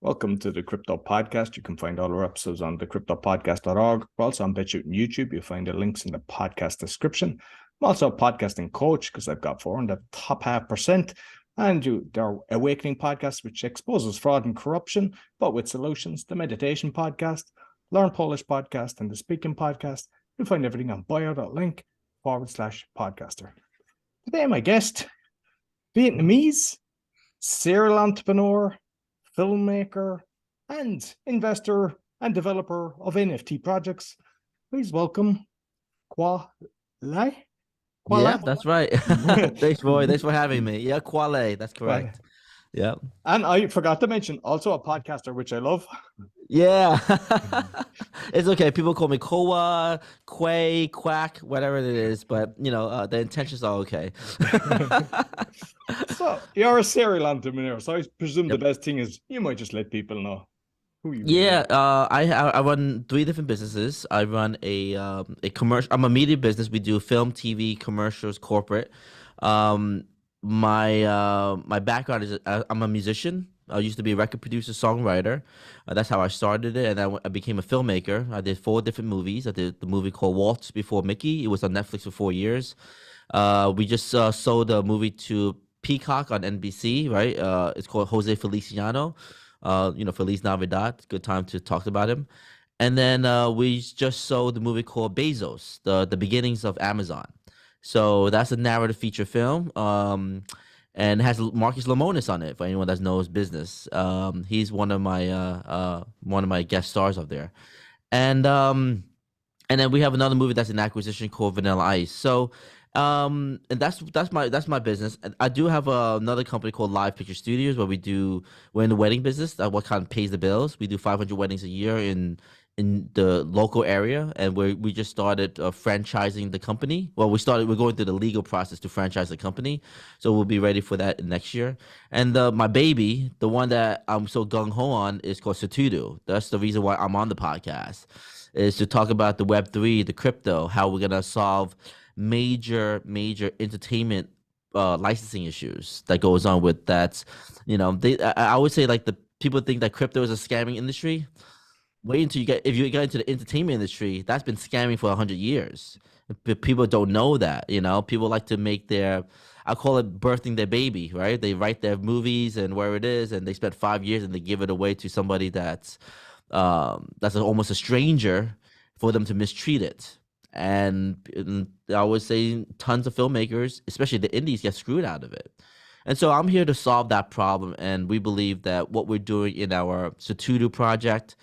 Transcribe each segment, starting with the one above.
Welcome to the Crypto Podcast. You can find all our episodes on thecryptopodcast.org. We're also on BitChute and YouTube. You'll find the links in the podcast description. I'm also a podcasting coach because I've got 4 in the top 0.5%. And there are Awakening podcasts, which exposes fraud and corruption, but with solutions. The Meditation podcast, Learn Polish podcast, and the Speaking podcast. You'll find everything on bio.link/podcaster. Today, my guest, Vietnamese, serial entrepreneur, filmmaker, and investor and developer of NFT projects. Please welcome Khoa Lai. Yeah, that's right. Thanks, Roy. Thanks for having me. Yeah, Kwale, that's correct. Yeah. And I forgot to mention, also a podcaster, which I love. Yeah. It's okay. People call me Khoa, Quay, Quack, whatever it is, but the intentions are okay. So you're a serial entrepreneur, so I presume the best thing is you might just let people know who you are. I run 3 different businesses. I run a commercial. I'm a media business. We do film, TV, commercials, corporate. My background is I'm a musician. I used to be a record producer, songwriter. That's how I started it, and I became a filmmaker. I did 4 different movies. I did the movie called Waltz Before Mickey. It was on Netflix for 4 years. We just sold a movie to Peacock on NBC, right? It's called Jose Feliciano. Feliz Navidad. Good time to talk about him. And then we just sold the movie called Bezos, the beginnings of Amazon. So that's a narrative feature film, and has Marcus Lemonis on it for anyone that knows business. He's one of my guest stars up there, and then we have another movie that's an acquisition called Vanilla Ice. So. And that's my business. And I do have another company called Live Picture Studios where we're in the wedding business. What kind of pays the bills. We do 500 weddings a year in the local area, and we just started franchising the company. Well, we're going through the legal process to franchise the company, so we'll be ready for that next year. And my baby, the one that I'm so gung-ho on, is called Sutudu. That's the reason why I'm on the podcast, is to talk about the Web3, the crypto, how we're gonna solve major entertainment licensing issues that goes on with that. I would say, like, the people think that crypto is a scamming industry. Wait until if you get into the entertainment industry, that's been scamming for 100 years. But people don't know that. People like to make I call it birthing their baby, right? They write their movies and where it is, and they spend 5 years and they give it away to somebody that's almost a stranger for them to mistreat it. And I would say tons of filmmakers, especially the indies, get screwed out of it. And so I'm here to solve that problem. And we believe that what we're doing in our Sutudu project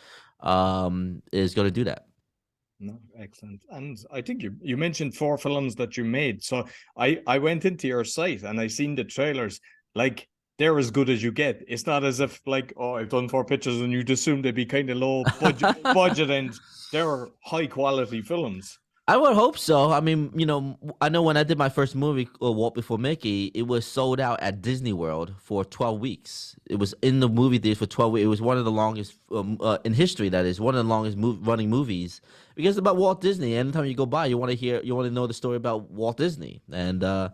is going to do that. No, excellent. And I think you mentioned 4 films that you made. So I went into your site and I seen the trailers. Like, they're as good as you get. It's not as if, like, oh, I've done 4 pictures and you'd assume they'd be kind of low budget and they're high quality films. I would hope so. I mean, I know when I did my first movie, Waltz Before Mickey, it was sold out at Disney World for 12 weeks. It was in the movie theater for 12 weeks. It was one of the longest, in history, that is, one of the longest running movies. Because it's about Walt Disney. Anytime you go by, you want to know the story about Walt Disney. And, I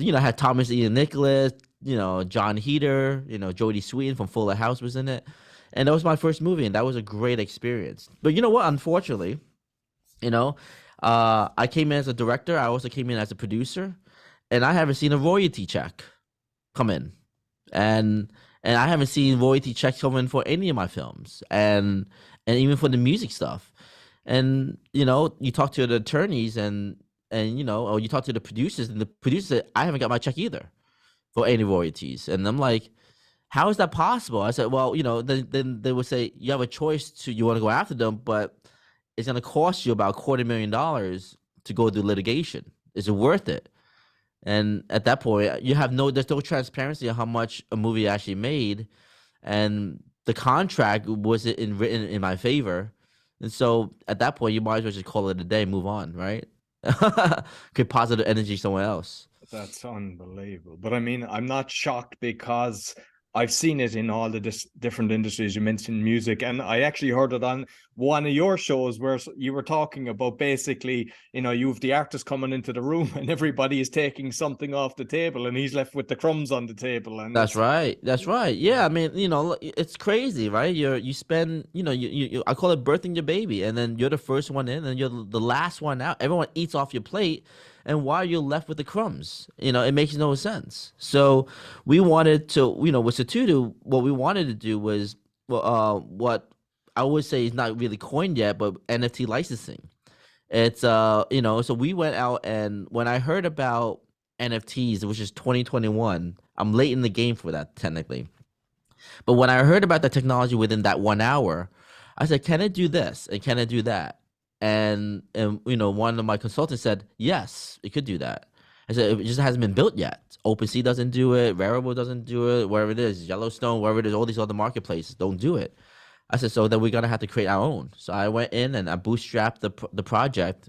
had Thomas Ian Nicholas, John Heder, Jodie Sweetin from Fuller House was in it. And that was my first movie, and that was a great experience. But you know what? Unfortunately, I came in as a director. I also came in as a producer, and I haven't seen a royalty check come in, and I haven't seen royalty checks come in for any of my films, and even for the music stuff. And you talk to the attorneys, and or you talk to the producers, and the producers said, I haven't got my check either for any royalties. And I'm like, how is that possible? I said, well, then they would say you have a choice you want to go after them, but it's going to cost you about $250,000 to go through litigation. Is it worth it? And at that point, there's no transparency on how much a movie actually made, and the contract wasn't written in my favor. And so at that point, you might as well just call it a day, move on, right? Create positive energy somewhere else. That's unbelievable. But I mean, I'm not shocked because I've seen it in all the different industries. You mentioned music, and I actually heard it on one of your shows where you were talking about basically, you have the artist coming into the room and everybody is taking something off the table and he's left with the crumbs on the table. And That's right. That's right. Yeah, I mean, it's crazy, right? You spend, I call it birthing your baby, and then you're the first one in, and you're the last one out. Everyone eats off your plate, and why are you left with the crumbs? It makes no sense. So we wanted to, with Sutudu, what we wanted to do was, what I would say is not really coined yet, but NFT licensing. It's so we went out, and when I heard about NFTs, which is 2021, I'm late in the game for that technically. But when I heard about the technology within that 1 hour, I said, "Can it do this and can it do that?" And one of my consultants said, "Yes, it could do that." I said, "It just hasn't been built yet. OpenSea doesn't do it. Rarible doesn't do it. Wherever it is, Yellowstone, wherever it is, all these other marketplaces don't do it." I said, "So then we're gonna have to create our own." So I went in and I bootstrapped the project,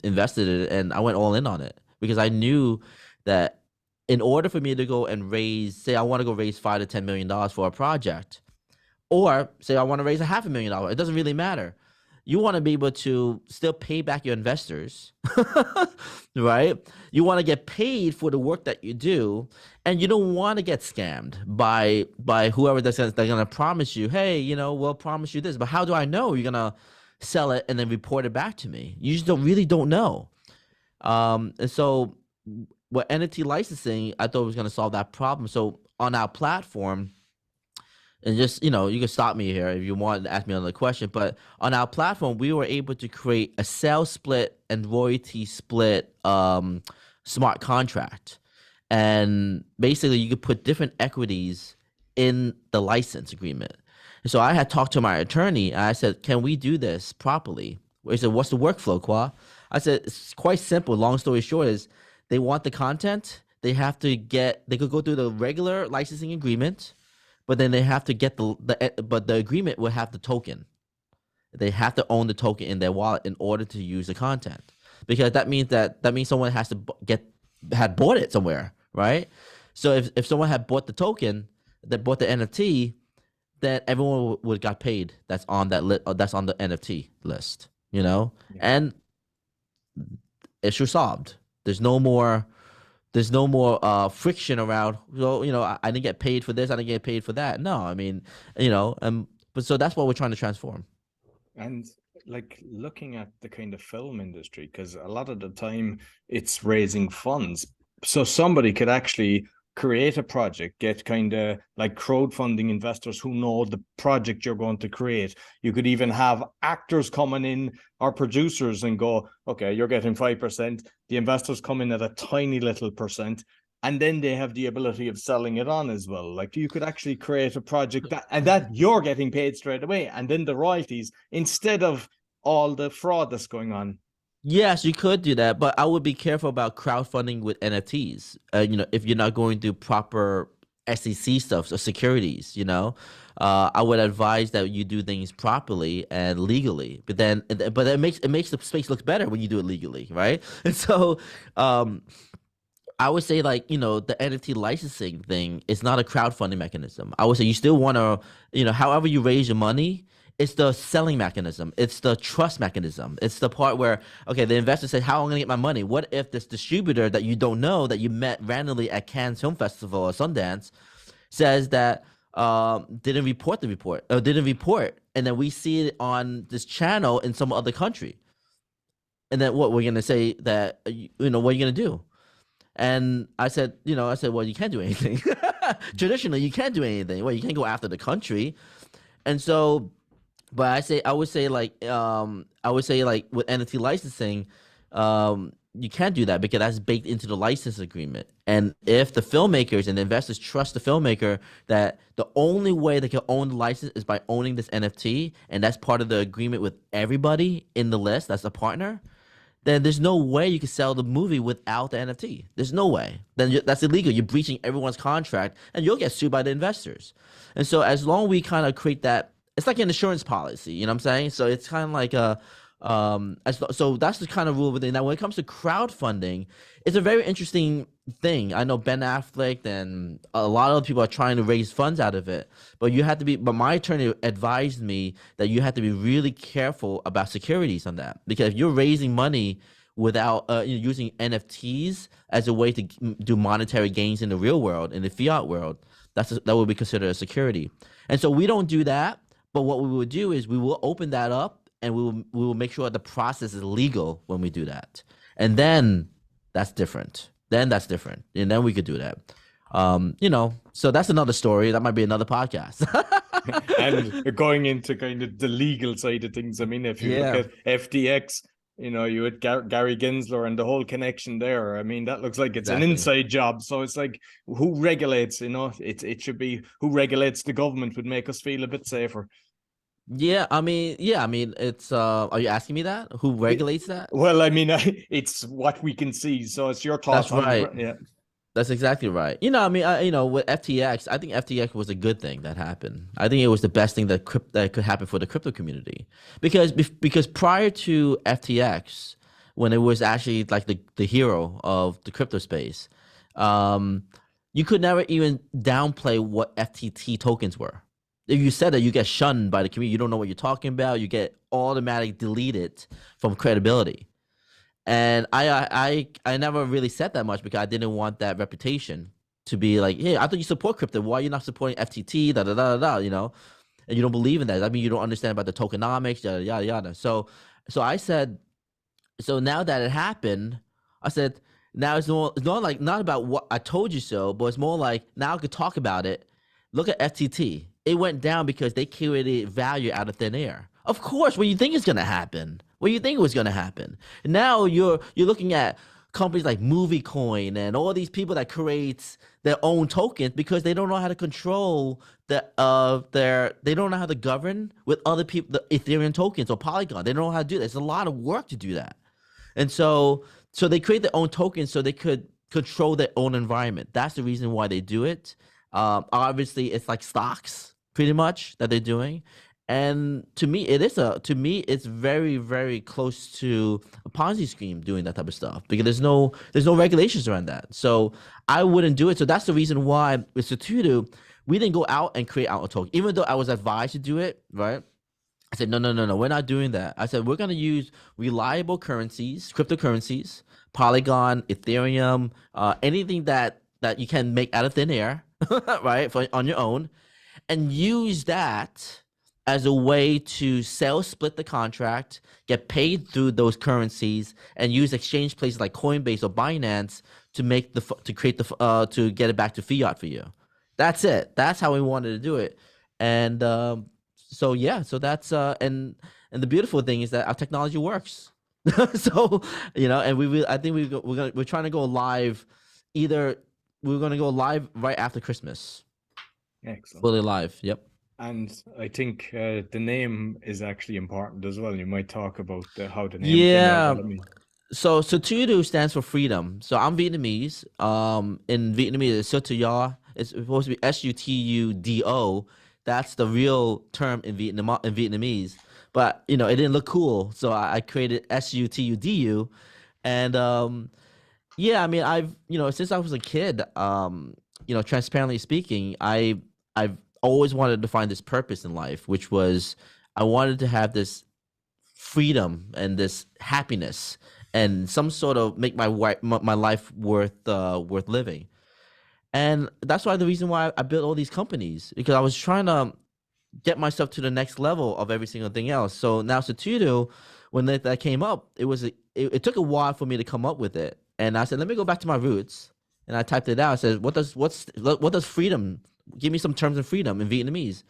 invested in it, and I went all in on it because I knew that in order for me to go and say I want to go raise $5 to $10 million for a project, or say I want to raise $500,000, it doesn't really matter. You want to be able to still pay back your investors, right? You want to get paid for the work that you do, and you don't want to get scammed by whoever they're going to promise you, hey, we'll promise you this, but how do I know you're going to sell it and then report it back to me? You just don't know. And so what NFT licensing, I thought was going to solve that problem. So on our platform, and just, you can stop me here if you want to ask me another question, but on our platform, we were able to create a sales split and royalty split smart contract. And basically you could put different equities in the license agreement. And so I had talked to my attorney and I said, "Can we do this properly?" He said, "What's the workflow, Khoa?" I said, "It's quite simple. Long story short is they want the content. They could go through the regular licensing agreement, but then they have to get but the agreement will have the token. They have to own the token in their wallet in order to use the content, because that means someone has to had bought it somewhere, right? So if someone had bought the token, that bought the NFT, then everyone would got paid. That's on that that's on the NFT list, Yeah. and issue solved. There's no more friction around, well, I didn't get paid for this, I didn't get paid for that. No, I mean, but so that's what we're trying to transform. And like looking at the kind of film industry, because a lot of the time it's raising funds. So somebody could actually create a project, get kind of like crowdfunding investors who know the project you're going to create. You could even have actors coming in or producers and go, "Okay, you're getting 5%. The investors come in at a tiny little percent." And then they have the ability of selling it on as well. Like you could actually create a project that you're getting paid straight away. And then the royalties, instead of all the fraud that's going on. Yes, you could do that, but I would be careful about crowdfunding with NFTs. If you're not going through proper SEC stuff or securities, I would advise that you do things properly and legally. But it makes the space look better when you do it legally, right? And so, I would say, like, the NFT licensing thing is not a crowdfunding mechanism. I would say you still want to, however you raise your money, it's the selling mechanism. It's the trust mechanism. It's the part where, okay, the investor said, "How am I going to get my money?" What if this distributor that you don't know, that you met randomly at Cannes Film Festival or Sundance, says that didn't report, and then we see it on this channel in some other country, and then what we're going to say that, what are you going to do? And I said, well, you can't do anything. Traditionally, you can't do anything. Well, you can't go after the country. And so, but I would say like with NFT licensing, you can't do that because that's baked into the license agreement. And if the filmmakers and the investors trust the filmmaker that the only way they can own the license is by owning this NFT, and that's part of the agreement with everybody in the list, that's a partner, then there's no way you can sell the movie without the NFT. There's no way. Then that's illegal. You're breaching everyone's contract, and you'll get sued by the investors. And so as long as we kind of create that, it's like an insurance policy, you know what I'm saying? So it's kind of like So that's the kind of rule within. Now, when it comes to crowdfunding, it's a very interesting thing. I know Ben Affleck and a lot of people are trying to raise funds out of it, but you have to be. But my attorney advised me that you have to be really careful about securities on that, because if you're raising money without using NFTs as a way to do monetary gains in the real world, in the fiat world, that would be considered a security. And so we don't do that. But what we would do is we will open that up, and we will make sure the process is legal when we do that. And then that's different. And then we could do that. So that's another story. That might be another podcast. And going into kind of the legal side of things, I mean, if you look at FTX, you had Gary Gensler and the whole connection there. I mean, that looks like it's an inside job. So it's like, who regulates? It should be who regulates the government would make us feel a bit safer. I mean, it's. Are you asking me that? Who regulates that? Well, I mean, it's what we can see. So it's your thoughts. That's right. Yeah. That's exactly right. With FTX, I think FTX was a good thing that happened. I think it was the best thing that could happen for the crypto community, because prior to FTX, when it was actually like the hero of the crypto space, you could never even downplay what FTT tokens were. If you said that, you get shunned by the community. You don't know what you're talking about. You get automatically deleted from credibility. And I never really said that much because I didn't want that reputation to be like, hey, I thought you support crypto. Why are you not supporting FTT? Da da da da. And you don't believe in that. I mean, you don't understand about the tokenomics, yada yada yada. So I said, so now that it happened, I said, now it's not about what I told you so, but it's more like now I could talk about it. Look at FTT. It went down because they created value out of thin air. Of course, what do you think is going to happen? What do you think was going to happen? Now you're looking at companies like MovieCoin and all these people that create their own tokens because they don't know how to control they don't know how to govern with other people, the Ethereum tokens or Polygon. They don't know how to do that. It's a lot of work to do that. And so they create their own tokens so they could control their own environment. That's the reason why they do it. Obviously, it's like stocks pretty much that they're doing. And to me, it's very, very close to a Ponzi scheme doing that type of stuff because there's no regulations around that. So I wouldn't do it. So that's the reason why with Sutudu, we didn't go out and create our own token, even though I was advised to do it, right? I said, no, we're not doing that. I said, we're going to use reliable currencies, cryptocurrencies, Polygon, Ethereum, anything that you can make out of thin air, right, on your own, and use that as a way to split the contract, get paid through those currencies, and use exchange places like Coinbase or Binance to get it back to fiat for you. That's it. That's how we wanted to do it. And so that's and the beautiful thing is that our technology works. So and we're trying to go live. We're going to go live right after Christmas. Excellent. Fully live. Yep. And I think the name is actually important as well. You might talk about how the name came out. So Sutudu stands for freedom. So I'm Vietnamese. In Vietnamese, it's Sutudu. It's supposed to be Sutudo. That's the real term in Vietnamese. But it didn't look cool, so I created Sutudu. And I mean, I've since I was a kid, transparently speaking, I've always wanted to find this purpose in life, which was I wanted to have this freedom and this happiness and some sort of make my life worth living. And that's the reason why I built all these companies, because I was trying to get myself to the next level of every single thing else. So now Sutudu, when that came up, it took a while for me to come up with it. And I said, let me go back to my roots. And I typed it out. I said, what does freedom? Give me some terms of freedom in Vietnamese.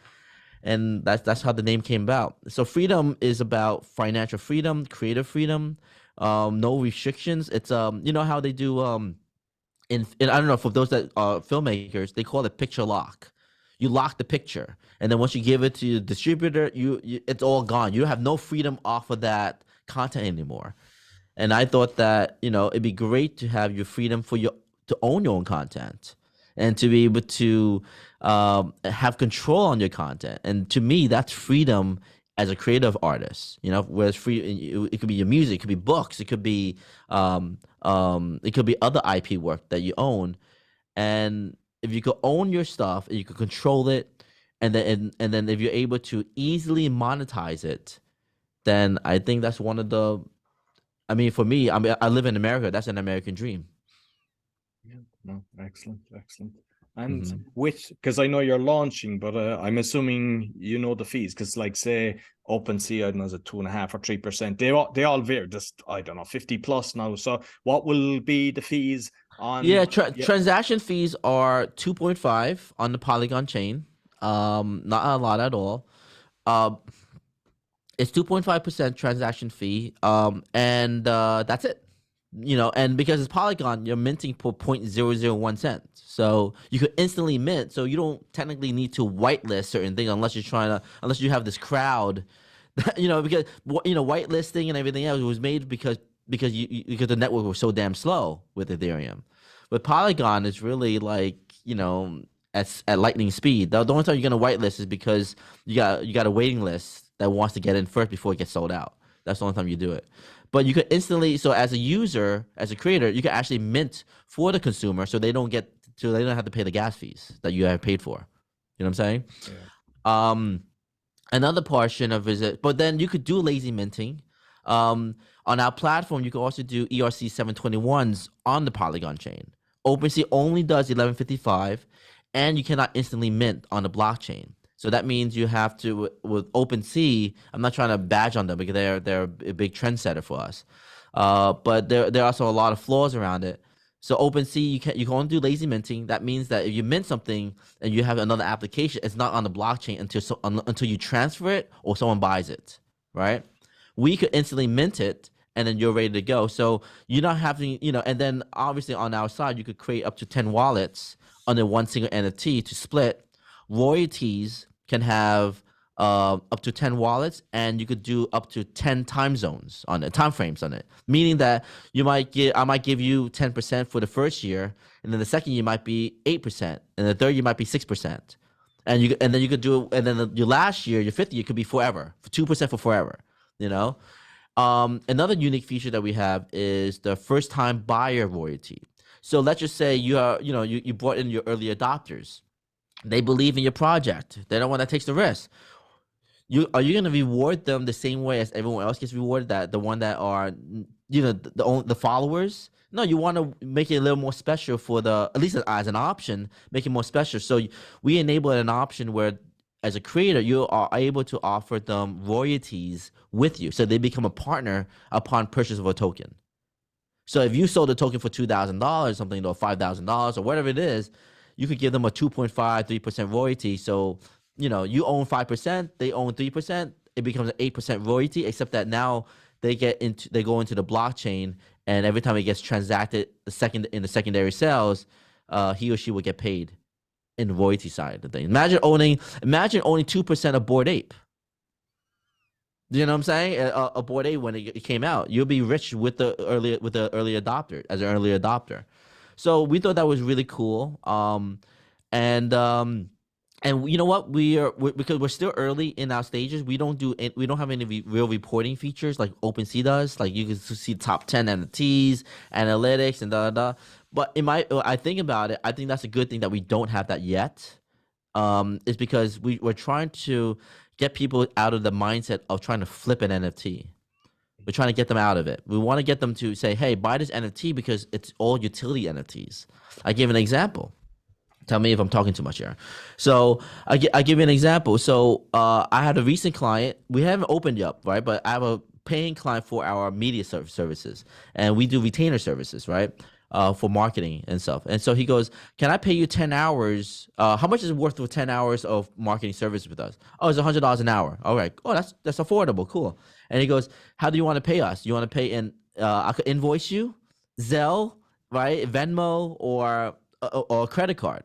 And that's how the name came about. So freedom is about financial freedom, creative freedom, no restrictions. It's how they do I don't know, for those that are filmmakers, they call it picture lock. You lock the picture, and then once you give it to the distributor, it's all gone. You have no freedom off of that content anymore. And I thought that it'd be great to have your freedom to own your own content and to be able to have control on your content. And to me, that's freedom as a creative artist. Where it's free. It could be your music, it could be books, it could be other IP work that you own. And if you could own your stuff and you could control it, and then if you're able to easily monetize it, then I think that's one of the. I mean, for me, I live in America. That's an American dream. Yeah, no, excellent, excellent. And Mm-hmm. because I know you're launching, but I'm assuming you know the fees, because like say OpenSea, I don't know, is it 2.5 or 3%? They all vary, just I don't know, 50 plus now. So what will be the fees Yeah, on? Yeah, transaction fees are 2.5 on the Polygon chain. Not a lot at all. Uh, it's 2.5% transaction fee. And that's it. And because it's Polygon, you're minting for 0.001 cents. So you could instantly mint. So you don't technically need to whitelist certain things unless you have this crowd, because whitelisting and everything else was made because the network was so damn slow with Ethereum. But Polygon is really like, at lightning speed. The only time you're gonna whitelist is because you got a waiting list that wants to get in first before it gets sold out. That's the only time you do it. But you could instantly, so as a user, as a creator, you can actually mint for the consumer, so they don't have to pay the gas fees that you have paid for. You know what I'm saying? yeah. Um, Another portion of it, but then you could do lazy minting. On our platform, you can also do ERC 721s on the Polygon chain. OpenSea only does 1155, and you cannot instantly mint on the blockchain. So that means you have to, with OpenSea, I'm not trying to badge on them because they're a big trendsetter for us. But there are also a lot of flaws around it. So OpenSea, you can only do lazy minting. That means that if you mint something and you have another application, it's not on the blockchain until you transfer it or someone buys it, right? We could instantly mint it and then you're ready to go. So you're not having, and then obviously on our side, you could create up to 10 wallets under one single NFT to split. Royalties can have up to 10 wallets, and you could do up to 10 time zones on it, time frames on it. Meaning that I might give you 10% for the first year, and then the second year might be 8%, and the third year might be 6%. And then you could do it, and then your last year, your fifth year could be forever, for 2% for forever, you know? Another unique feature that we have is the first time buyer royalty. So let's just say you brought in your early adopters. They believe in your project. They're the one that takes the risk. Are you going to reward them the same way as everyone else gets rewarded? That the one that are the followers. No, you want to make it a little more special for at least as an option, make it more special. So we enable an option where, as a creator, you are able to offer them royalties with you, so they become a partner upon purchase of a token. So if you sold a token for $2,000, something, or $5,000 or whatever it is, you could give them a 2.5, 3% royalty. So you own 5%, they own 3%. It becomes an 8% royalty, except that now they go into the blockchain, and every time it gets transacted, in the secondary sales, he or she will get paid in the royalty side of the thing. Imagine owning 2% of Bored Ape. You know what I'm saying? A Bored Ape, when it came out, you'll be rich with the early adopter, as an early adopter. So we thought that was really cool. And you know what? Because we're still early in our stages. We don't have any real reporting features like OpenSea does. Like you can see top 10 NFTs, analytics, and But I think about it. I think that's a good thing that we don't have that yet. Is because we're trying to get people out of the mindset of trying to flip an NFT. We're trying to get them out of it. We want to get them to say, hey, buy this NFT because it's all utility NFTs. I give an example. Tell me if I'm talking too much here. So I give you an example. So I had a recent client. We haven't opened yet, right? But I have a paying client for our media services. And we do retainer services, right? For marketing and stuff. And so he goes, can I pay you 10 hours? How much is it worth for 10 hours of marketing service with us? Oh, it's $100 an hour. All right. Oh, that's affordable. Cool. And he goes, how do you want to pay us? You want to pay I could invoice you, Zelle, right? Venmo, or a credit card.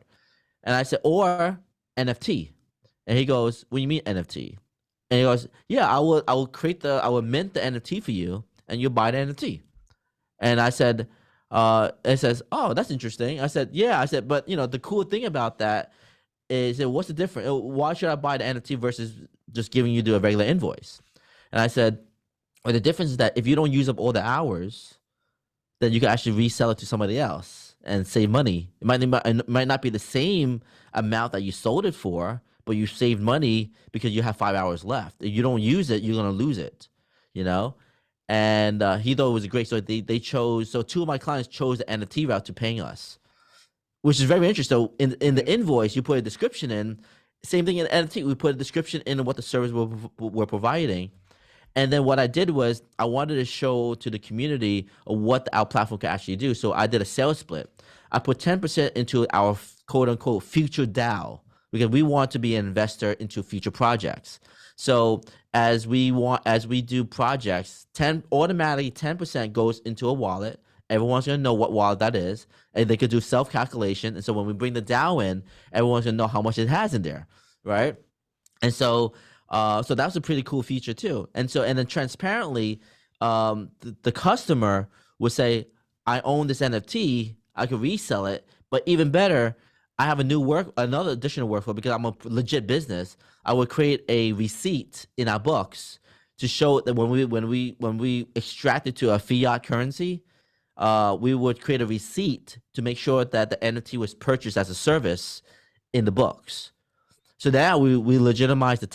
And I said, or NFT. And he goes, what do you mean NFT? And he goes, yeah, I will mint the NFT for you, and you'll buy the NFT. And I said, it says, oh, that's interesting. I said, yeah. I said, but the cool thing about that is, what's the difference? Why should I buy the NFT versus just giving you a regular invoice? And I said, well, the difference is that if you don't use up all the hours, then you can actually resell it to somebody else and save money. It might not be the same amount that you sold it for, but you saved money because you have 5 hours left. If you don't use it, you're gonna lose it, you know. And he thought it was great. So they chose. So two of my clients chose the NFT route to paying us, which is very interesting. So in the invoice, you put a description in. Same thing in NFT, we put a description in what the service we're providing. And then what I did was I wanted to show to the community what our platform can actually do. So I did a sales split. I put 10% into our quote unquote future DAO because we want to be an investor into future projects. So as we do projects, automatically 10% goes into a wallet. Everyone's gonna know what wallet that is, and they could do self-calculation. And so when we bring the DAO in, everyone's gonna know how much it has in there, right? And so so that was a pretty cool feature too. And then transparently, the customer would say, I own this NFT, I could resell it, but even better, I have another additional workflow because I'm a legit business. I would create a receipt in our books to show that when we extract it to a fiat currency, we would create a receipt to make sure that the NFT was purchased as a service in the books. So now we legitimize the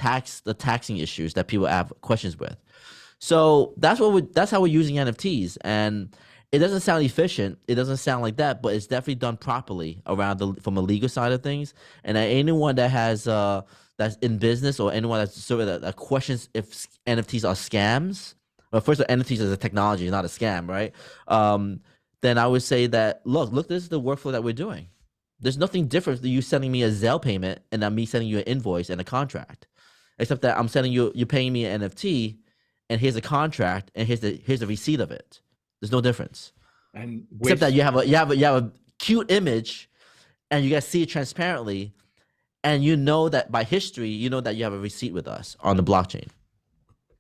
taxing issues that people have questions with. So that's how we're using NFTs, and it doesn't sound efficient. It doesn't sound like that, but it's definitely done properly from a legal side of things. And anyone that has that's in business or anyone that's sort of that questions if NFTs are scams. Well, first of all, NFTs is a technology, not a scam, right? Then I would say that look, this is the workflow that we're doing. There's nothing different than you sending me a Zelle payment and then me sending you an invoice and a contract, except that I'm sending you're paying me an NFT, and here's a contract, and here's the receipt of it. There's no difference, And except that you have a cute image, and you guys see it transparently, and you know that by history, you know that you have a receipt with us on the blockchain.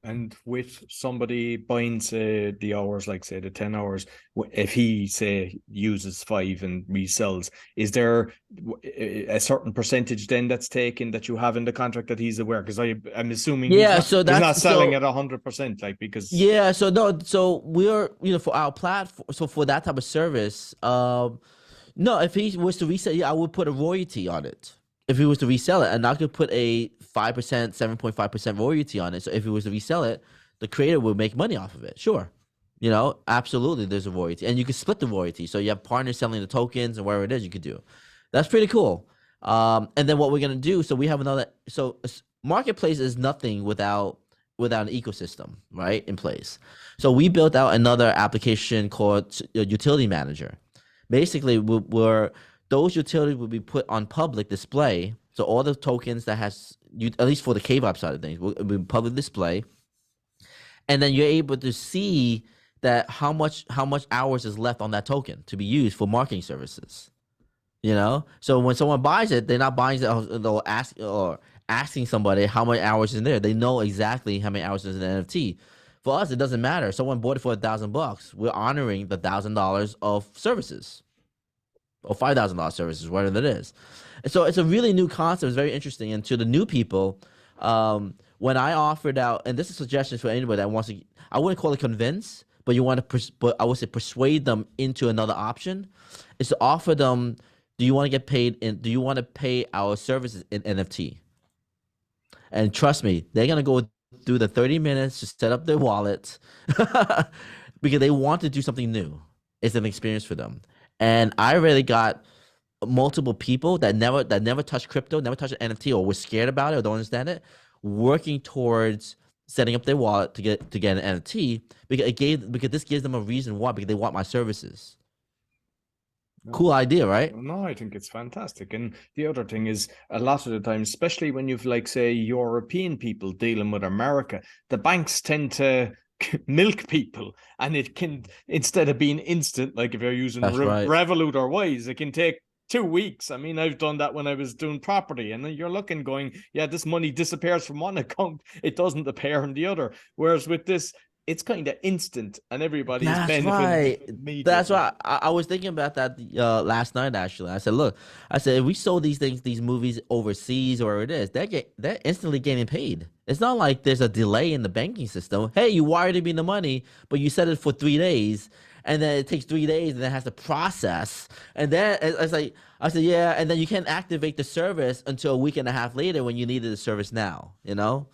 And with somebody buying, say, the hours, like say the 10 hours, if he say uses 5 and resells, is there a certain percentage then that's taken that you have in the contract that he's aware? Because I'm assuming he's not selling at 100%, like, because So we're for our platform. So for that type of service, no, if he was to resell, I would put a royalty on it. If he was to resell it, and I could put a 5%, 7.5% royalty on it. So if he was to resell it, the creator would make money off of it. Sure. Absolutely there's a royalty. And you can split the royalty. So you have partners selling the tokens and whatever it is you could do. That's pretty cool. And then what we're going to do, so we have marketplace is nothing without an ecosystem, right, in place. So we built out another application called Utility Manager. Basically, those utilities will be put on public display. So all the tokens that has, at least for the KVOP side of things, will be public display. And then you're able to see that how much hours is left on that token to be used for marketing services. So when someone buys it, they're not buying it, they'll ask or asking somebody how many hours is in there. They know exactly how many hours is in the NFT. For us, it doesn't matter. Someone bought it for $1,000. We're honoring the $1,000 of services. Or $5,000 services, whatever it is. And so it's a really new concept. It's very interesting. And to the new people, when I offered out, and this is suggestions for anybody that wants to, I wouldn't call it convince, but but I would say persuade them into another option, is to offer them, do you want to get paid do you want to pay our services in NFT? And trust me, they're going to go through the 30 minutes to set up their wallet because they want to do something new. It's an experience for them. And I really got multiple people that never touched crypto, never touched an NFT, or were scared about it or don't understand it, working towards setting up their wallet to get an NFT because this gives them a reason why, because they want my services. No. Cool idea, right? No, I think it's fantastic. And the other thing is, a lot of the time, especially when you've, like, say, European people dealing with America, the banks tend to milk people, and it can, instead of being instant, like if you're using Revolut or Wise, it can take 2 weeks. I mean, I've done that when I was doing property, and you're looking going, yeah, this money disappears from one account, it doesn't appear in the other. Whereas with this, it's kind of instant, and everybody's That's benefiting right. immediately. That's right. I was thinking about that last night. Actually, I said, look, I said if we sold these things, these movies overseas or wherever it is, they're instantly getting paid. It's not like there's a delay in the banking system. Hey, you wired me the money, but you set it for 3 days, and then it takes 3 days, and then it has to process, and then it's like I said, yeah, and then you can't activate the service until a week and a half later when you needed the service now. You know.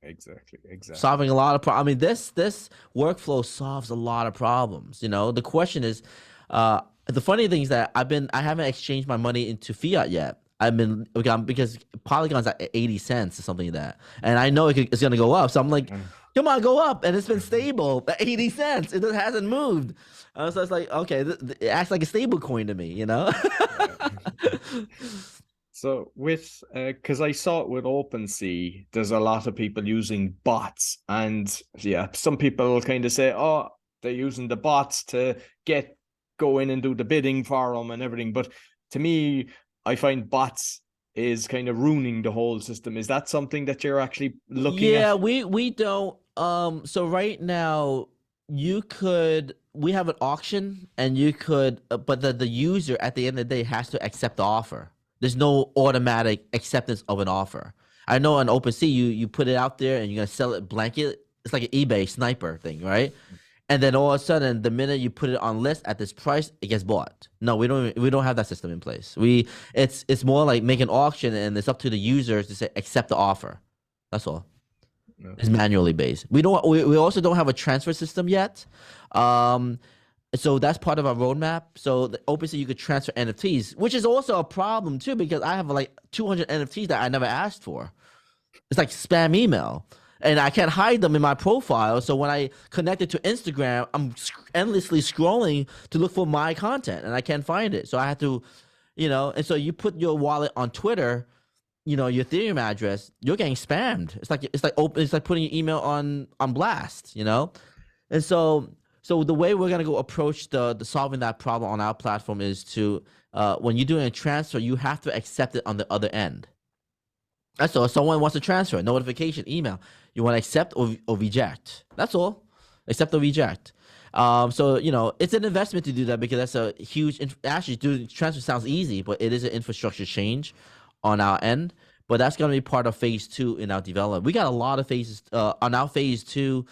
Exactly. Solving a lot of problems. I mean, this workflow solves a lot of problems. You know, the question is, the funny thing is that I haven't exchanged my money into fiat yet. Because Polygon's at 80 cents or something like that, and I know it's gonna go up. So I'm like, come on, go up, and it's been stable at 80 cents. It hasn't moved. So it's like, okay, it acts like a stable coin to me, you know. So with because I saw it with OpenSea, there's a lot of people using bots, and yeah, some people kind of say, oh, they're using the bots to go in and do the bidding for them and everything. But to me, I find bots is kind of ruining the whole system. Is that something that you're actually looking at? Yeah, we don't. So right now, we have an auction, and you could, but the user at the end of the day has to accept the offer. There's no automatic acceptance of an offer. I know on OpenSea, you put it out there and you're gonna sell it blanket. It's like an eBay sniper thing, right? And then all of a sudden, the minute you put it on list at this price, it gets bought. No, we don't have that system in place. It's more like make an auction, and it's up to the users to say accept the offer. That's all. No. It's manually based. We also don't have a transfer system yet. So that's part of our roadmap. So obviously you could transfer NFTs, which is also a problem too, because I have like 200 NFTs that I never asked for. It's like spam email, and I can't hide them in my profile. So when I connect it to Instagram, I'm endlessly scrolling to look for my content, and I can't find it. So I have to, and so you put your wallet on Twitter, your Ethereum address, you're getting spammed. It's like putting your email on blast, and so the way we're gonna go approach the solving that problem on our platform is to when you're doing a transfer, you have to accept it on the other end. That's all. If someone wants to transfer, notification, email, you want to accept or reject. That's all. Accept or reject. So it's an investment to do that, because that's a huge. Actually, doing transfer sounds easy, but it is an infrastructure change on our end. But that's gonna be part of phase 2 in our development. We of lot of phases on our phase 2.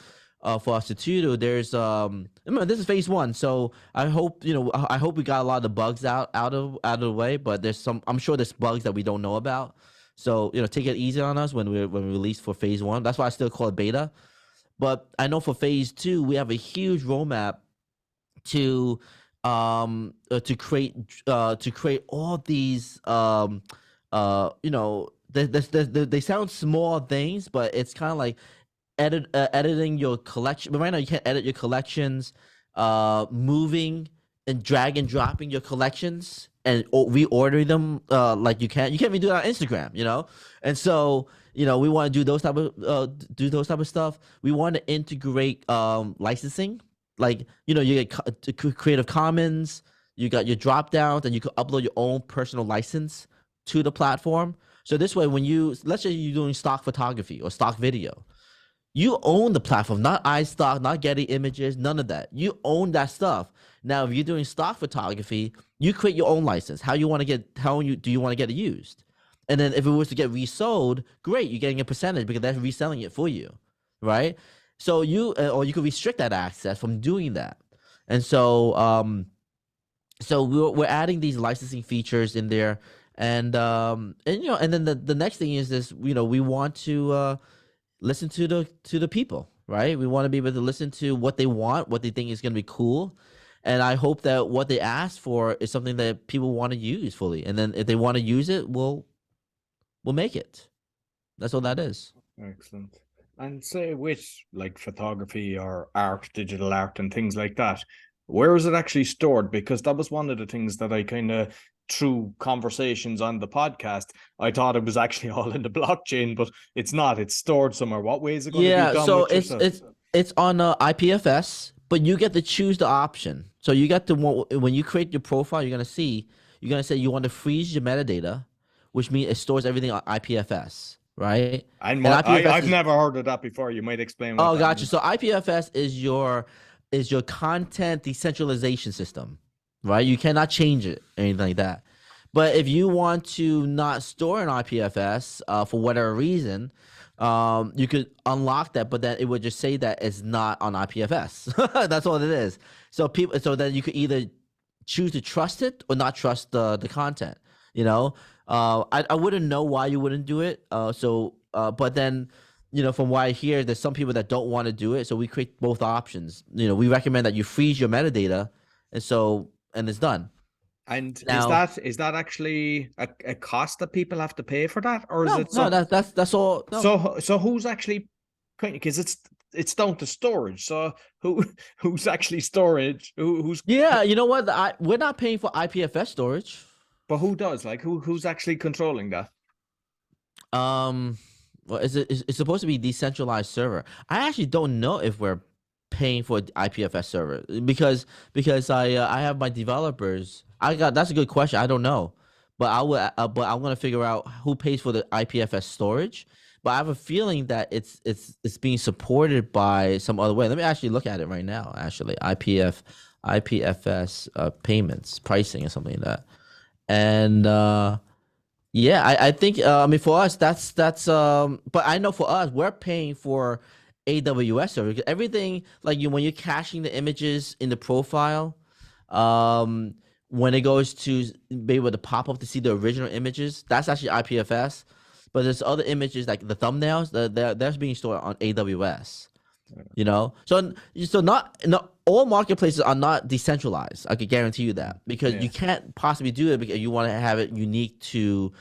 For Sutudu, there's remember, this is phase 1, so I hope we got a lot of the bugs out of the way, but I'm sure there's bugs that we don't know about. So take it easy on us when we release for phase 1. That's why I still call it beta. But I know for phase 2 we have a huge roadmap to create all these they sound small things, but it's kind of like editing your collection. But right now you can't edit your collections, moving and drag and dropping your collections and reordering them like you can't even do it on Instagram, and so we want to do those type of stuff. We want to integrate licensing, like you get Creative Commons, you got your drop downs, and you can upload your own personal license to the platform. So this way, when let's say you're doing stock photography or stock video, you own the platform, not iStock, not Getty Images, none of that. You own that stuff. Now, if you're doing stock photography, you create your own license. Do you want to get it used? And then if it was to get resold, great, you're getting a percentage because they're reselling it for you, right? So or you could restrict that access from doing that. And so, we're adding these licensing features in there, and then the next thing is this. We want to listen to the people, right? We want to be able to listen to what they want, what they think is going to be cool, and I hope that what they ask for is something that people want to use fully. And then if they want to use it, we'll make it. That's all that is. Excellent. And say with like photography or art, digital art, and things like that, where is it actually stored? Because that was one of the things that I kind of, through conversations on the podcast, I thought it was actually all in the blockchain, but it's not. It's stored somewhere. What way is it going to be done? So it's on IPFS, but you get to choose the option. So you got to, when you create your profile, you're gonna say you want to freeze your metadata, which means it stores everything on IPFS. right? And And what IPFS I've is never heard of that before. You might explain what oh, that gotcha. means. So IPFS is your content decentralization system, right? You cannot change it, anything like that. But if you want to not store an IPFS for whatever reason, you could unlock that, but then it would just say that it's not on IPFS. That's all it is. So then you could either choose to trust it or not trust the content. You know, I wouldn't know why you wouldn't do it. But then from what I hear, there's some people that don't want to do it. So we create both options. We recommend that you freeze your metadata, and it's done. And Now, is that actually a cost that people have to pay for that, or is no, it no, that's all. No. so who's actually, because it's down to storage. So who's actually storage? Who's Yeah, you know what? We're not paying for IPFS storage. but who does, like, who's actually controlling that? Um, well, it's supposed to be decentralized server. I actually don't know if we're paying for IPFS server because I have my developers. That's a good question. I don't know, but but I'm gonna figure out who pays for the IPFS storage. But I have a feeling that it's being supported by some other way. Let me actually look at it right now. Actually, IPFS payments pricing or something like that, and yeah, I think I mean for us that's but I know for us we're paying for AWS server because everything like when you're caching the images in the profile, when it goes to be able to pop up to see the original images, that's actually IPFS. But there's other images like the thumbnails that's being stored on AWS. So not all marketplaces are not decentralized. I could guarantee you that because you can't possibly do it because you want to have it unique to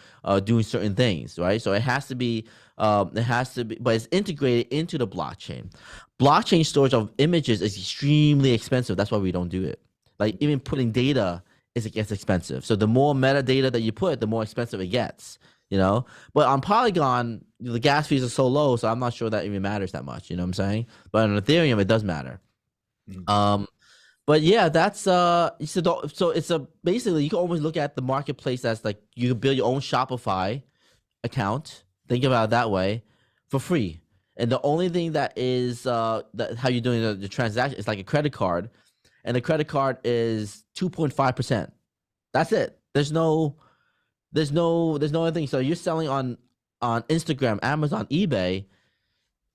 doing certain things, right? So it has to be, but it's integrated into the blockchain. Blockchain storage of images is extremely expensive. That's why we don't do it. Like even putting data it gets expensive. So the more metadata that you put, the more expensive it gets. But on Polygon, the gas fees are so low, so I'm not sure that even matters that much. You know what I'm saying? But on Ethereum, it does matter. But yeah, that's so it's basically you can always look at the marketplace as like you can build your own Shopify account. Think about it that way, for free. And the only thing that is that how you're doing the transaction is like a credit card, and the credit card is 2.5%. That's it. There's no other thing. So you're selling on Instagram, Amazon, eBay.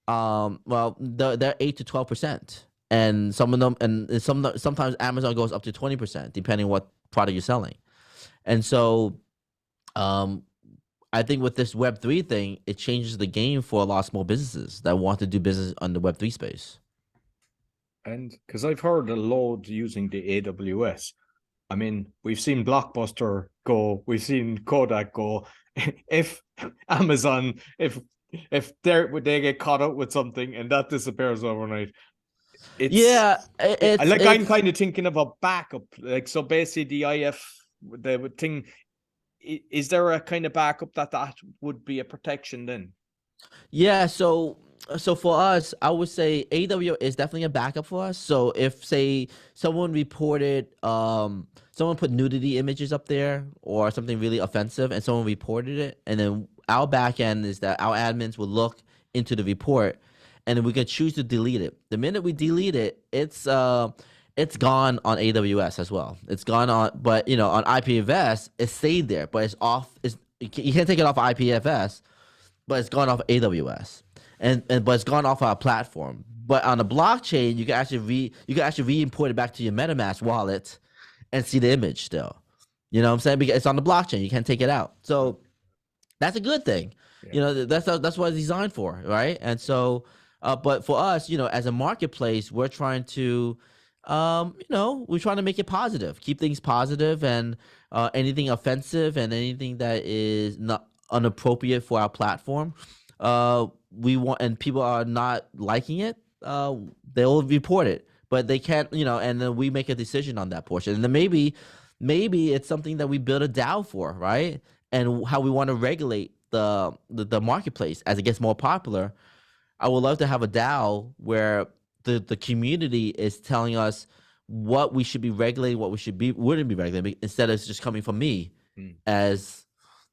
Well, they're 8 to 12%, and some of them, and sometimes Amazon goes up to 20%, depending what product you're selling. And so, I think with this Web3 thing, it changes the game for a lot of small businesses that want to do business on the Web3 space. And because I've heard a load using the AWS. I mean, we've seen Blockbuster go, we've seen Kodak go. If Amazon, if they get caught up with something and that disappears overnight, I'm kind of thinking of a backup. Like, so basically, the thing, is there a kind of backup that would be a protection then? Yeah, so for us, I would say AWS is definitely a backup for us. So if say someone put nudity images up there or something really offensive and someone reported it, and then our back end is that our admins will look into the report and then we can choose to delete it. The minute we delete it, it's gone on AWS as well. It's gone on, but on IPFS, it stayed there, but it's off. You can't take it off IPFS, but it's gone off AWS, but it's gone off our platform. But on the blockchain, you can actually re-import it back to your MetaMask wallet and see the image still. You know what I'm saying? Because it's on the blockchain, you can't take it out. So that's a good thing. Yeah. That's what it's designed for, right? And so, but for us, as a marketplace, we're trying to, we're trying to make it positive, keep things positive, and anything offensive and anything that is not inappropriate for our platform, we want, and people are not liking it, they'll report it, but they can't, and then we make a decision on that portion, and then maybe it's something that we build a DAO for, right? And how we want to regulate the marketplace as it gets more popular. I would love to have a DAO where the community is telling us what we should be regulating, what we wouldn't be regulating, instead of just coming from me as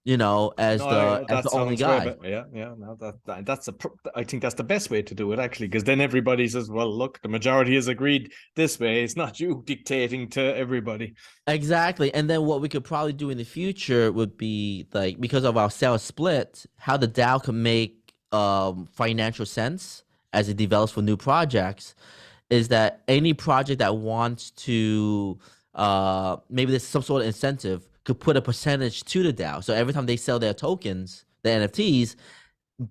as the that only sounds way guy. better. Yeah. No, that's I think that's the best way to do it, actually, because then everybody says, well, look, the majority has agreed this way. It's not you dictating to everybody. Exactly. And then what we could probably do in the future would be like, because of our sales split, how the DAO can make financial sense as it develops for new projects is that any project that wants to maybe there's some sort of incentive could put a percentage to the DAO. So every time they sell their tokens, the NFTs,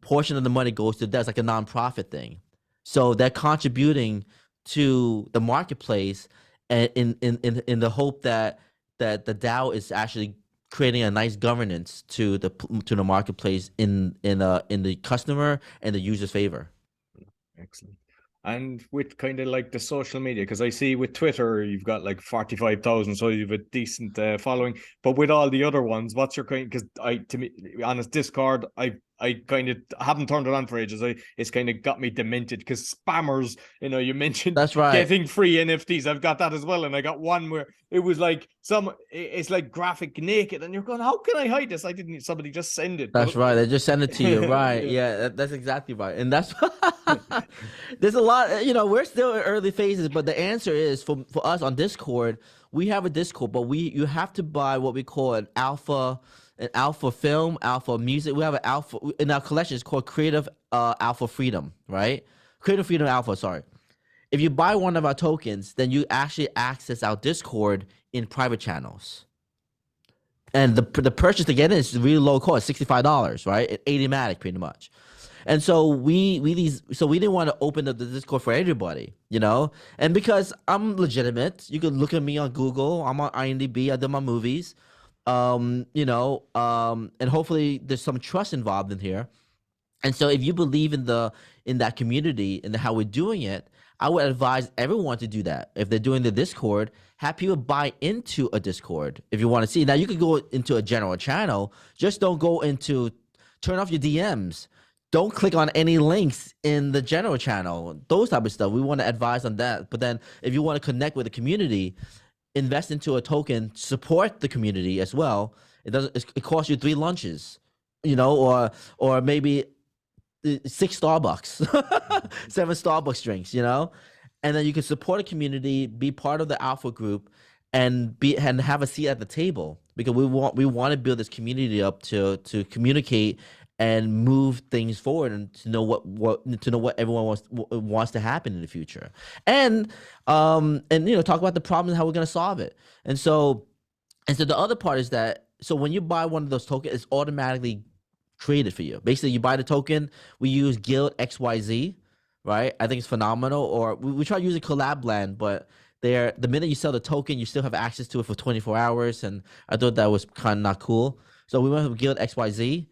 portion of the money goes to that's like a nonprofit thing. So they're contributing to the marketplace, and in the hope that the DAO is actually creating a nice governance to the marketplace in the customer and the user's favor. Excellent. And with kind of like the social media, because I see with Twitter, you've got like 45,000, so you've a decent following. But with all the other ones, what's your kind? Because to be honest, Discord, I kind of haven't turned it on for ages. It's kind of got me demented because spammers, you mentioned That's right. getting free NFTs. I've got that as well. And I got one where it was like it's like graphic naked. And you're going, how can I hide this? Somebody just send it. That's right. They just send it to you. Right. Yeah, that's exactly right. And that's, there's a lot, we're still in early phases, but the answer is for us on Discord, we have a Discord, but you have to buy what we call an alpha film, alpha music. We have an alpha in our collection. It's called Creative Alpha Freedom, right? Creative Freedom Alpha, sorry. If you buy one of our tokens, then you actually access our Discord in private channels. And the purchase to get in is really low cost, $65, right? 80matic pretty much. And so we didn't want to open up the Discord for everybody, And because I'm legitimate, you can look at me on Google. I'm on IMDb. I did my movies. And hopefully there's some trust involved in here. And so if you believe in that community and how we're doing it, I would advise everyone to do that. If they're doing the Discord, have people buy into a Discord if you want to see. Now you could go into a general channel, just don't go turn off your DMs. Don't click on any links in the general channel, those type of stuff. We want to advise on that. But then if you want to connect with the community, invest into a token, support the community as well. It costs you 3 lunches, or maybe 6 Starbucks, 7 Starbucks drinks, and then you can support a community, be part of the alpha group, and have a seat at the table, because we want to build this community up to communicate and move things forward, and to know what everyone wants to happen in the future, and talk about the problem and how we're going to solve it. And so the other part is that, so when you buy one of those tokens, it's automatically created for you. Basically, you buy the token. We use Guild XYZ, right? I think it's phenomenal. Or we try to use a collab land, but the minute you sell the token, you still have access to it for 24 hours, and I thought that was kind of not cool. So we went with Guild XYZ.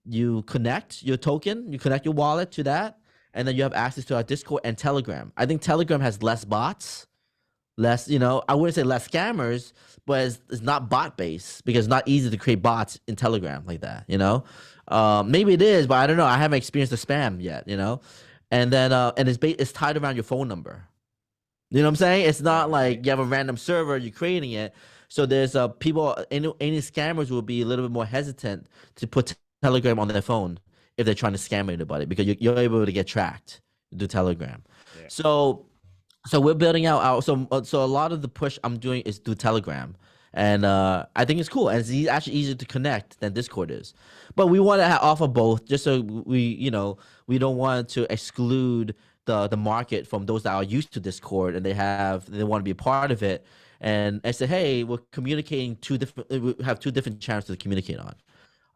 You connect your token, you connect your wallet to that, and then you have access to our Discord and Telegram. I think Telegram has less bots, less, I wouldn't say less scammers, but it's not bot based, because it's not easy to create bots in Telegram like that, maybe it is, but I don't know. I haven't experienced the spam yet, and then, and it's tied around your phone number. You know what I'm saying? It's not like you have a random server, you're creating it. So there's people, any scammers will be a little bit more hesitant to put Telegram on their phone if they're trying to scam anybody, because you're able to get tracked through Telegram. Yeah. So we're building out so a lot of the push I'm doing is through Telegram, and I think it's cool, and it's actually easier to connect than Discord is. But we want to offer both, just so we don't want to exclude the market from those that are used to Discord and they want to be a part of it. And I said, hey, we're communicating we have 2 different channels to communicate on.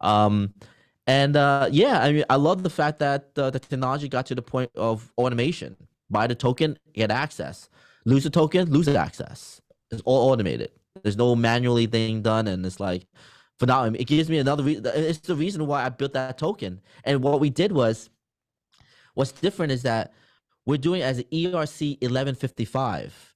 I mean, I love the fact that the technology got to the point of automation. Buy the token, get access. Lose the token, lose access. It's all automated. There's no manually thing done, and it's like phenomenal. It gives me another reason. It's the reason why I built that token. And what we did was, what's different is that we're doing it as an ERC 1155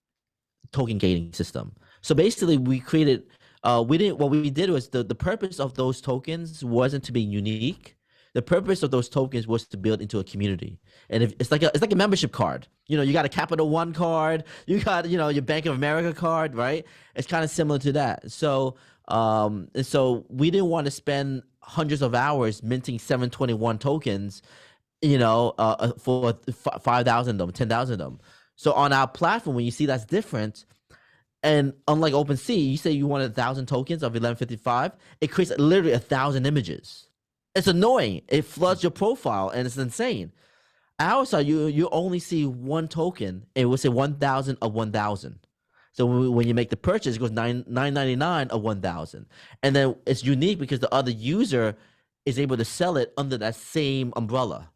token gating system. So basically, we created. What we did was the purpose of those tokens wasn't to be unique. The purpose of those tokens was to build into a community, and it's like a membership card. You got a Capital One card, you got your Bank of America card, right? It's kind of similar to that. So And so we didn't want to spend hundreds of hours minting 721 tokens, for 5,000 of them, 10,000 of them. So on our platform, when you see that's different, and unlike OpenSea, you say you want 1,000 tokens of 1155, it creates literally 1,000 images. It's annoying. It floods your profile, and it's insane. Our side, you only see one token. It will say 1,000 of 1,000. So when you make the purchase, it goes 999 of 1,000, and then it's unique because the other user is able to sell it under that same umbrella.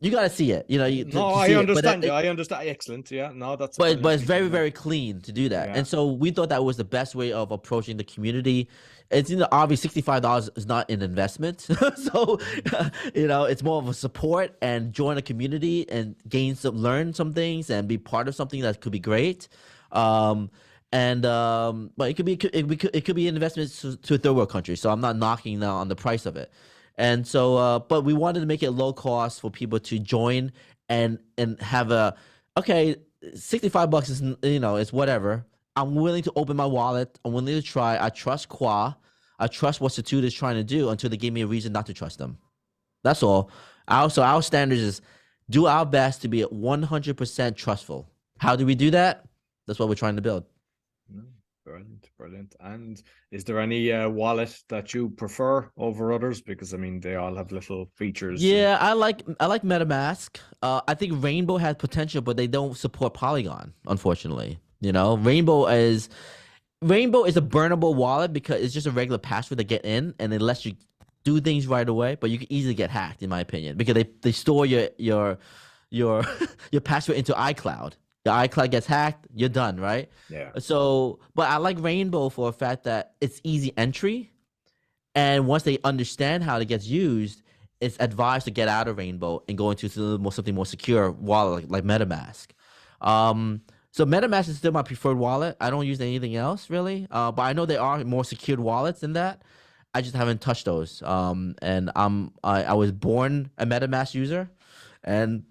You got to see it. I understand. I understand. Excellent. Yeah. No, that's. But it's very, very clean to do that. Yeah. And so we thought that was the best way of approaching the community. It's obviously $65 is not an investment. So it's more of a support and join a community and learn some things and be part of something that could be great. But it could be an investment to a third world country. So I'm not knocking now on the price of it. And so, but we wanted to make it low cost for people to join and have $65 is, it's whatever. I'm willing to open my wallet. I'm willing to try. I trust Khoa. I trust what Sutudu is trying to do until they give me a reason not to trust them. That's all. So our standards is do our best to be 100% trustful. How do we do that? That's what we're trying to build. Brilliant. And is there any wallet that you prefer over others? Because they all have little features. Yeah, I like MetaMask. I think Rainbow has potential, but they don't support Polygon, unfortunately. Rainbow is a burnable wallet because it's just a regular password to get in, and it lets you do things right away. But you can easily get hacked, in my opinion, because they store your password into iCloud. Your iCloud gets hacked, you're done, right? Yeah. So, but I like Rainbow for a fact that it's easy entry, and once they understand how it gets used, it's advised to get out of Rainbow and go into something more secure wallet like MetaMask. So MetaMask is still my preferred wallet. I don't use anything else really, but I know there are more secured wallets than that. I just haven't touched those. And I was born a MetaMask user, and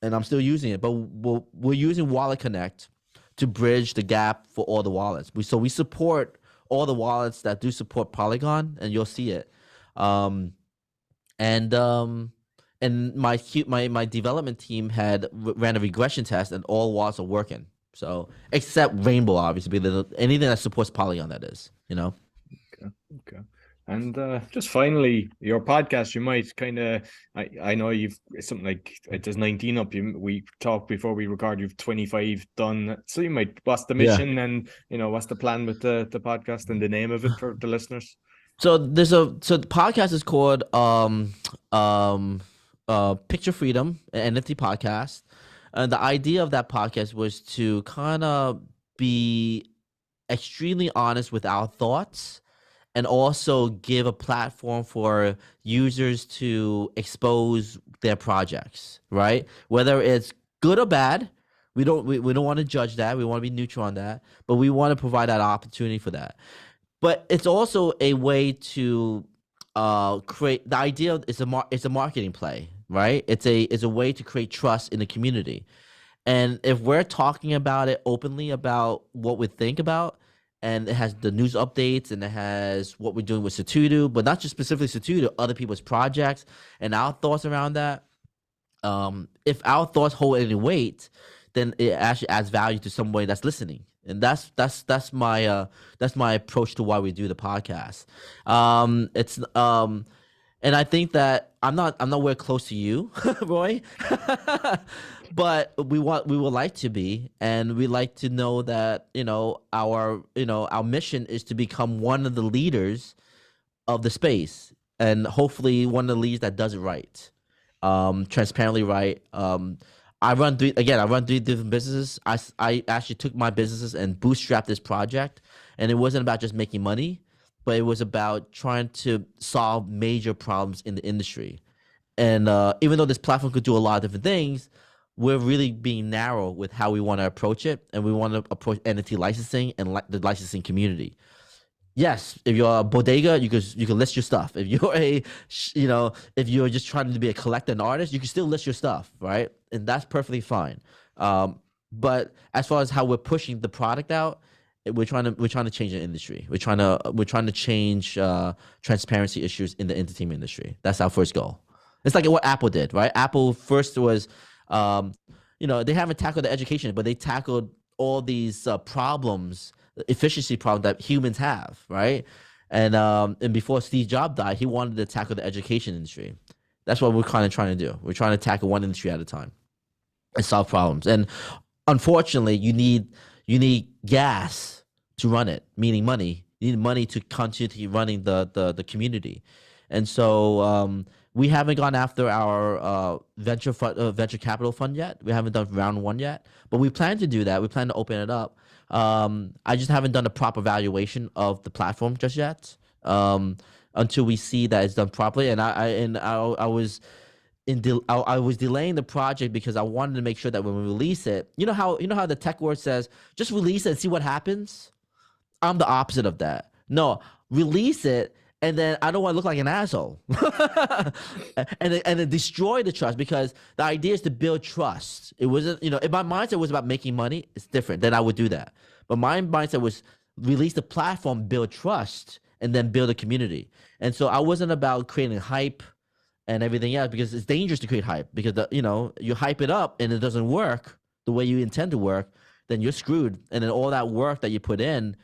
I'm still using it. But we're using Wallet Connect to bridge the gap for all the wallets. We support all the wallets that do support Polygon, and you'll see it. And my development team ran a regression test, and all wallets are working. So except Rainbow, obviously, anything that supports Polygon, that is. Okay. And just finally, your podcast, you might kind of, I know you've something like, there's 19 up. We talked before we record, you've 25 done. So you might, what's the mission and, what's the plan with the podcast and the name of it for the listeners? So the podcast is called Picture Freedom, an NFT podcast. And the idea of that podcast was to kind of be extremely honest with our thoughts, and also give a platform for users to expose their projects, right? Whether it's good or bad, we don't want to judge that. We want to be neutral on that, but we want to provide that opportunity for that. But it's also a way to create. The idea is it's a marketing play, right? It's a way to create trust in the community, and if we're talking about it openly about what we think about. And it has the news updates, and it has what we're doing with Sutudu, but not just specifically Sutudu, other people's projects and our thoughts around that. If our thoughts hold any weight, then it actually adds value to somebody that's listening, and that's my approach to why we do the podcast. And I think that I'm nowhere close to you, Roy. But we would like to be, and we like to know that our mission is to become one of the leaders of the space, and hopefully one of the leaders that does it right, transparently right. I run three different businesses. I actually took my businesses and bootstrapped this project, and it wasn't about just making money, but it was about trying to solve major problems in the industry. And even though this platform could do a lot of different things, we're really being narrow with how we want to approach it, and we want to approach NFT licensing and the licensing community. Yes, if you're a bodega, you can list your stuff. If you're if you're just trying to be a collector and artist, you can still list your stuff, right? And that's perfectly fine. But as far as how we're pushing the product out, we're trying to change the industry. We're trying to change transparency issues in the entertainment industry. That's our first goal. It's like what Apple did, right? Apple first was, they haven't tackled the education, but they tackled all these problems, efficiency problems that humans have, right? And before Steve Jobs died, he wanted to tackle the education industry. That's what we're kind of trying to do. We're trying to tackle one industry at a time and solve problems. And unfortunately, you need gas to run it, meaning money. You need money to continue running the community. And so we haven't gone after our venture capital fund yet. We haven't done round 1 yet, but we plan to do that. We plan to open it up. I just haven't done a proper valuation of the platform just yet. Until we see that it's done properly. And I was delaying the project because I wanted to make sure that when we release it, you know how the tech world says, just release it and see what happens. I'm the opposite of that. No, release it, and then I don't want to look like an asshole, and then destroy the trust, because the idea is to build trust. It wasn't, if my mindset was about making money, it's different. Then I would do that. But my mindset was release the platform, build trust, and then build a community. And so I wasn't about creating hype and everything else, because it's dangerous to create hype, because you hype it up and it doesn't work the way you intend to work, then you're screwed. And then all that work that you put in,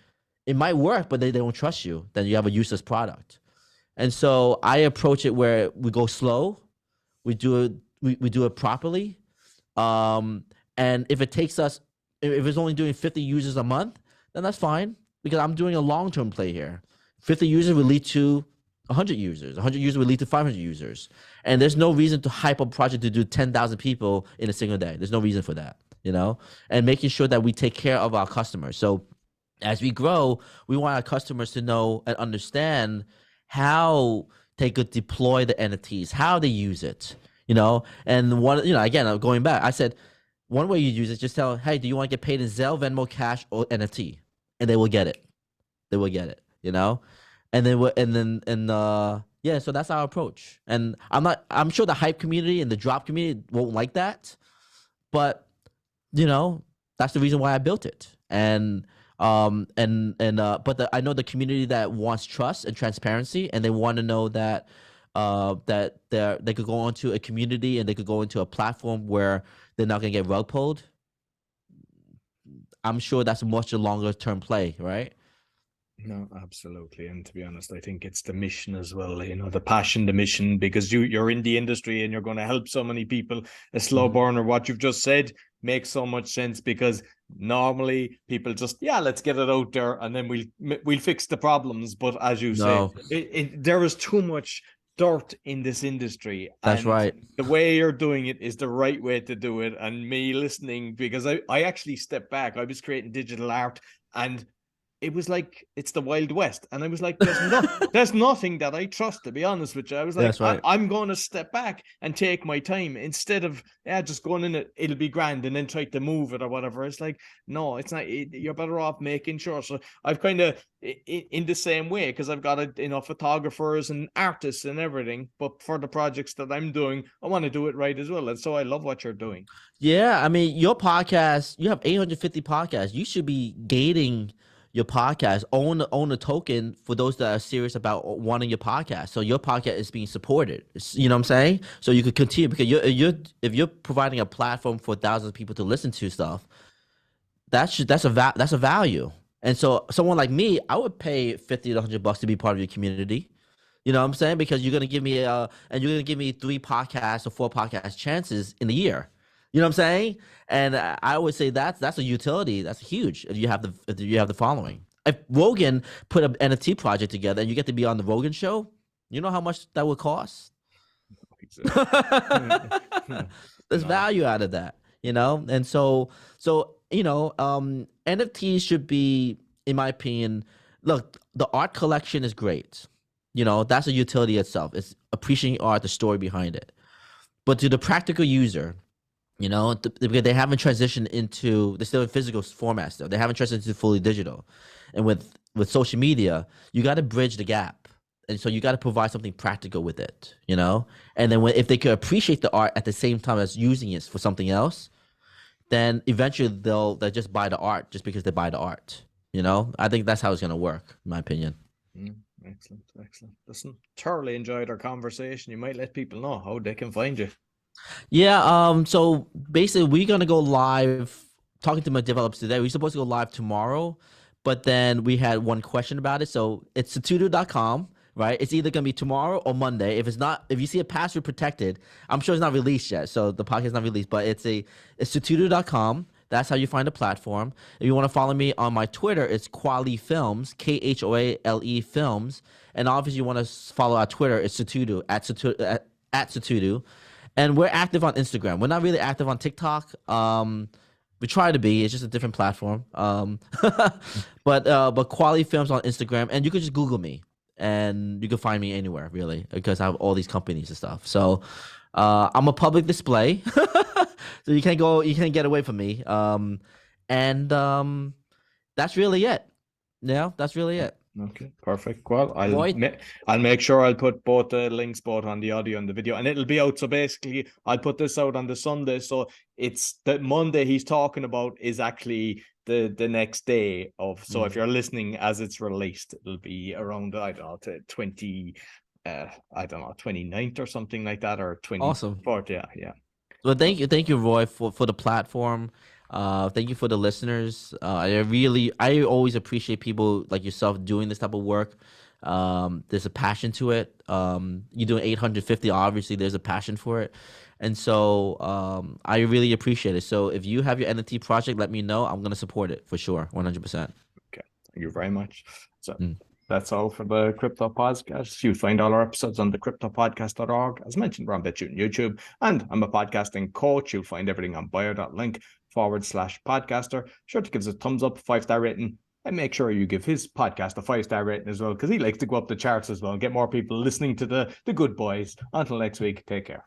it might work, but they don't trust you. Then you have a useless product. And so I approach it where we go slow, we do it properly. And if it takes us, if it's only doing 50 users a month, then that's fine, because I'm doing a long-term play here. 50 users will lead to 100 users. 100 users will lead to 500 users. And there's no reason to hype up a project to do 10,000 people in a single day. There's no reason for that, and making sure that we take care of our customers. So as we grow, we want our customers to know and understand how they could deploy the NFTs, how they use it, and again, going back, I said, one way you use it, just tell, hey, do you want to get paid in Zelle, Venmo, Cash, or NFT? And they will get it. They will get it. So that's our approach. And I'm sure the hype community and the drop community won't like that, but that's the reason why I built it. And I know the community that wants trust and transparency, and they want to know that they could go onto a community and they could go into a platform where they're not gonna get rug pulled. I'm sure that's a much longer term play, right? No, absolutely. And to be honest, I think it's the mission as well, the passion, the mission, because you're in the industry and you're going to help so many people. A slow burner, what you've just said makes so much sense, because normally people just, let's get it out there and then we'll fix the problems. But as you say, there is too much dirt in this industry. That's right. The way you're doing it is the right way to do it. And me listening, because I actually stepped back. I was creating digital art, and it was like, it's the Wild West. And I was like, there's nothing that I trust, to be honest with you. I was like, that's right. I'm going to step back and take my time instead of just going in it. It'll be grand and then try to move it or whatever. It's like, no, it's not. You're better off making sure. So I've kind of in the same way, because I've got photographers and artists and everything. But for the projects that I'm doing, I want to do it right as well. And so I love what you're doing. Yeah. I mean, your podcast, you have 850 podcasts. You should be gating your podcast, own a token for those that are serious about wanting your podcast. So your podcast is being supported. You know what I'm saying? So you could continue, because if you're providing a platform for thousands of people to listen to stuff, that's a value. And so someone like me, I would pay $50 to $100 to be part of your community. You know what I'm saying? Because you're gonna give me 3 podcasts or 4 podcast chances in a year. You know what I'm saying? And I would say that's a utility. That's huge if you have the following. If Rogan put an NFT project together and you get to be on the Rogan show, you know how much that would cost? There's value out of that, And so NFTs should be, in my opinion, look, the art collection is great. That's a utility itself. It's appreciating art, the story behind it. But to the practical user, because they haven't transitioned into, they're still in physical format still. They haven't transitioned to fully digital. And with social media, you got to bridge the gap. And so you got to provide something practical with it, And then if they could appreciate the art at the same time as using it for something else, then eventually they'll just buy the art just because they buy the art. You know, I think that's how it's gonna work, in my opinion. Excellent. Listen, thoroughly enjoyed our conversation. You might let people know how they can find you. Yeah. So basically, we're gonna go live talking to my developers today. We're supposed to go live tomorrow, but then we had one question about it. So it's sutudu.com, right? It's either gonna be tomorrow or Monday. If it's not, if you see a password protected, I'm sure it's not released yet. So the podcast is not released, but it's sutudu.com. That's how you find the platform. If you want to follow me on my Twitter, it's Khoale Films, Khoale Films. And obviously, you want to follow our Twitter, it's Sutudu, at Sutudu. And we're active on Instagram. We're not really active on TikTok. We try to be. It's just a different platform. But Khoale Films on Instagram, and you can just Google me, and you can find me anywhere really, because I have all these companies and stuff. So I'm a public display, so you can't get away from me. And that's really it. Yeah, that's really it. Okay, perfect. Well, Roy? I'll make sure I'll put both the links both on the audio and the video, and it'll be out. So basically, I'll put this out on the Sunday. So it's the Monday he's talking about is actually the next day of. So if you're listening as it's released, it'll be around, I don't know, to 29th or something like that, or 24th. Awesome. Yeah. Well, thank you, Roy, for the platform. Thank you for the listeners. I always appreciate people like yourself doing this type of work. There's a passion to it. You're doing 850. Obviously, there's a passion for it, and so I really appreciate it. So if you have your NFT project, let me know. I'm gonna support it for sure, 100%. Okay, thank you very much. So. That's all for the Crypto Podcast. You find all our episodes on thecryptopodcast.org. As mentioned, we're on BitChute and YouTube. And I'm a podcasting coach. You'll find everything on bio.link/podcaster. Sure to give us a thumbs up, 5-star rating. And make sure you give his podcast a 5-star rating as well, because he likes to go up the charts as well and get more people listening to the good boys. Until next week, take care.